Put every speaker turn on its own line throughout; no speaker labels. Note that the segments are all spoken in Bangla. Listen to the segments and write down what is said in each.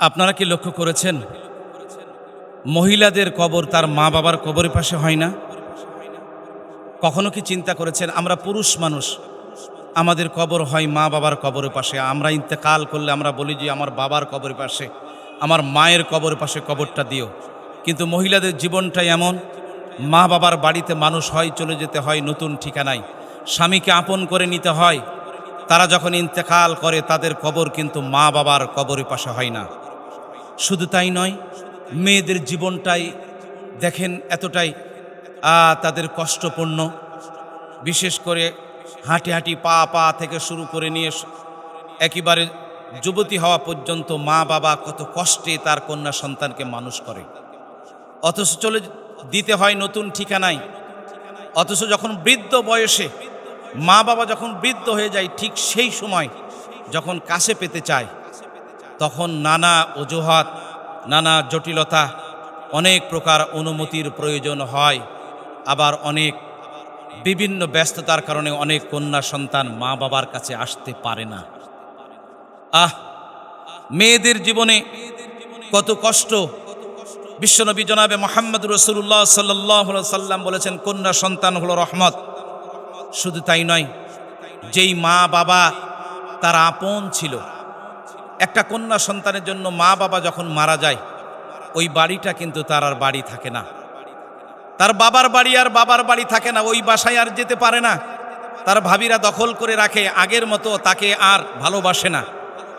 আপনারা কি লক্ষ্য করেছেন মহিলাদের কবর তার মা বাবার কবরের পাশে হয় না? কখনো কি চিন্তা করেছেন আমরা পুরুষ মানুষ, আমাদের কবর হয় মা বাবার কবরের পাশে। আমরা ইন্তেকাল করলে আমরা বলি যে আমার বাবার কবরের পাশে, আমার মায়ের কবরের পাশে কবরটা দিও। কিন্তু মহিলাদের জীবনটাই এমন, মা বাবার বাড়িতে মানুষ হয়, চলে যেতে হয় নতুন ঠিকানায়, স্বামীকে আপন করে নিতে হয়। তারা যখন ইন্তেকাল করে তাদের কবর কিন্তু মা বাবার কবরের পাশে হয় না। শুধু তাই নয়, মেয়েদের জীবনটাই দেখেন এতটাই তাদের কষ্টপূর্ণ। বিশেষ করে হাঁটি হাঁটি পা থেকে শুরু করে নিয়ে একেবারে যুবতী হওয়া পর্যন্ত মা বাবা কত কষ্টে তার কন্যা সন্তানকে মানুষ করে, অথচ চলে দিতে হয় নতুন ঠিকানায়। অথচ যখন বৃদ্ধ বয়সে মা বাবা যখন বৃদ্ধ হয়ে যায়, ঠিক সেই সময় যখন কাছে পেতে চায়, তখন নানা অজুহাত, নানা জটিলতা, অনেক প্রকার অনুমতির প্রয়োজন হয়। আবার অনেক বিভিন্ন ব্যস্ততার কারণে অনেক কন্যা সন্তান মা বাবার কাছে আসতে পারে না। মেয়েদের জীবনে কত কষ্ট! বিশ্বনবী জনাবে মুহাম্মদ রাসূলুল্লাহ সাল্লাল্লাহু আলাইহি সাল্লাম বলেছেন, কন্যা সন্তান হলো রহমত। শুধু তাই নয়, যেই মা বাবা তার আপন ছিল, একটা কন্যা সন্তানের জন্য মা বাবা যখন মারা যায়, ওই বাড়িটা কিন্তু তার আর বাড়ি থাকে না। তার বাবার বাড়ি আর বাবার বাড়ি থাকে না, ওই বাসায় আর যেতে পারে না। তার ভাবিরা দখল করে রাখে, আগের মতো তাকে আর ভালোবাসে না।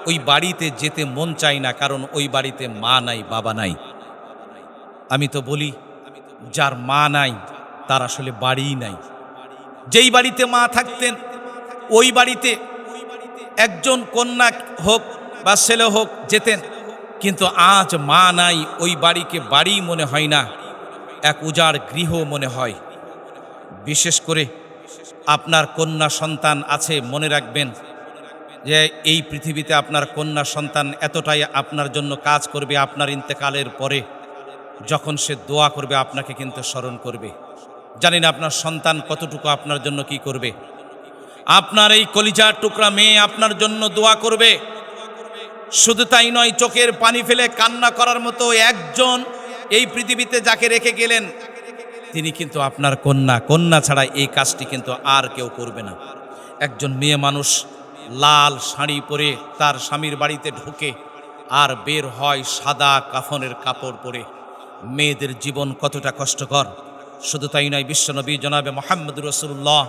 ওই বাড়িতে যেতে মন চায় না, কারণ ওই বাড়িতে মা নাই, বাবা নাই। আমি তো বলি, যার মা নাই তার আসলে বাড়িই নাই। যেই বাড়িতে মা থাকতেন, ওই বাড়িতে একজন কন্যা হোক বা ছেলে হোক যেতেন, কিন্তু আজ মা নাই, ওই বাড়িকে বাড়ি মনে হয় না, এক উজাড় গৃহ মনে হয়। বিশেষ করে আপনার কন্যা সন্তান আছে, মনে রাখবেন যে এই পৃথিবীতে আপনার কন্যা সন্তান এতটাই আপনার জন্য কাজ করবে, আপনার ইন্তেকালের পরে যখন সে দোয়া করবে আপনাকে কিন্তু স্মরণ করবে। জানি না আপনার সন্তান কতটুকু আপনার জন্য কি করবে। আপনার এই কলিজার টুকরা মেয়ে আপনার জন্য দোয়া করবে। শুধু তাই নয়, চোখের পানি ফেলে কান্না করার মতো একজন এই পৃথিবীতে যাকে রেখে গেলেন, তিনি কিন্তু আপনার কন্যা। কন্যা ছাড়া এই কাজটি কিন্তু আর কেউ করবে না। একজন মেয়ে মানুষ লাল শাড়ি পরে তার স্বামীর বাড়িতে ঢোকে আর বের হয় সাদা কাফনের কাপড় পরে। মেয়েদের জীবন কতটা কষ্টকর! শুধু তাই নয়, বিশ্বনবী জনাবে মুহাম্মদ রাসূলুল্লাহ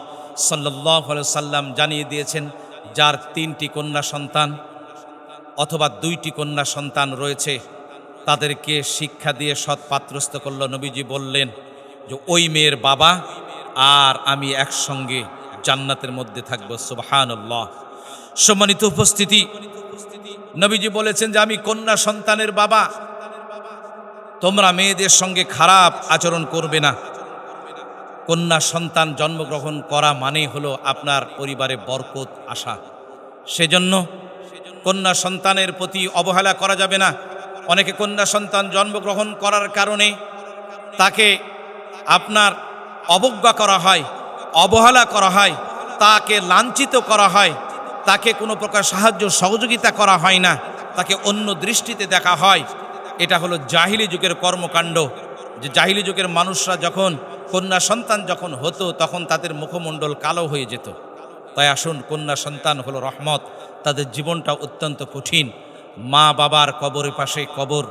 সাল্লাল্লাহু আলাইহি সাল্লাম জানিয়ে দিয়েছেন, যার 3টি কন্যা সন্তান অথবা 2টি কন্যা সন্তান রয়েছে, তাদেরকে শিক্ষা দিয়ে সৎ পাত্রস্থ করল। নবীজি বললেন যে ওই মেয়ের বাবা আর আমি একসঙ্গে জান্নাতের মধ্যে থাকবো। সুবহানাল্লাহ। সম্মানিত উপস্থিতি, নবীজি বলেছেন যে আমি কন্যা সন্তানের বাবা, তোমরা মেয়েদের সঙ্গে খারাপ আচরণ করবে না। কন্যা সন্তান জন্মগ্রহণ করা মানে হলো আপনার পরিবারে বরকত আসা। সেজন্য কন্যা সন্তানের প্রতি অবহেলা করা যাবে না। অনেকে কন্যা সন্তান জন্মগ্রহণ করার কারণে তাকে আপনার অবজ্ঞা করা হয়, অবহেলা করা হয়, তাকে লাঞ্ছিত করা হয়, তাকে কোনো প্রকার সাহায্য সহযোগিতা করা হয় না, তাকে অন্য দৃষ্টিতে দেখা হয়। এটা হলো জাহিলি যুগের কর্মকাণ্ড। যে জাহিলি যুগের মানুষরা যখন কন্যা সন্তান যখন হতো, তখন তাদের মুখমণ্ডল কালো হয়ে যেত। তাই আসুন, কন্যা সন্তান হলো রহমত। তাদের জীবনটা অত্যন্ত কঠিন। মা বাবার কবরের পাশে কবর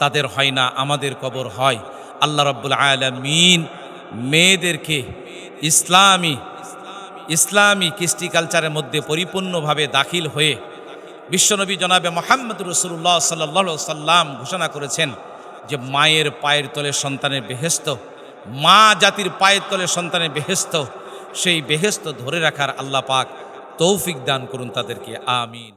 তাদের হয় না, আমাদের কবর হয়। আল্লাহ রাব্বুল আলামিন মেয়েদেরকে ইসলামী কৃষ্টি কালচারের মধ্যে পরিপূর্ণভাবে দাখিল হয়ে বিশ্বনবী জনাবে মুহাম্মদ রাসূলুল্লাহ সাল্লাল্লাহু আলাইহি সাল্লাম ঘোষণা করেছেন যে মায়ের পায়ের তলে সন্তানের বেহেশত, মা জাতির পায়ের তলে সন্তানের বেহেশত। সেই বেহেশত ধরে রাখার আল্লাহ পাক তৌফিক দান করুন তাদেরকে। আমিন।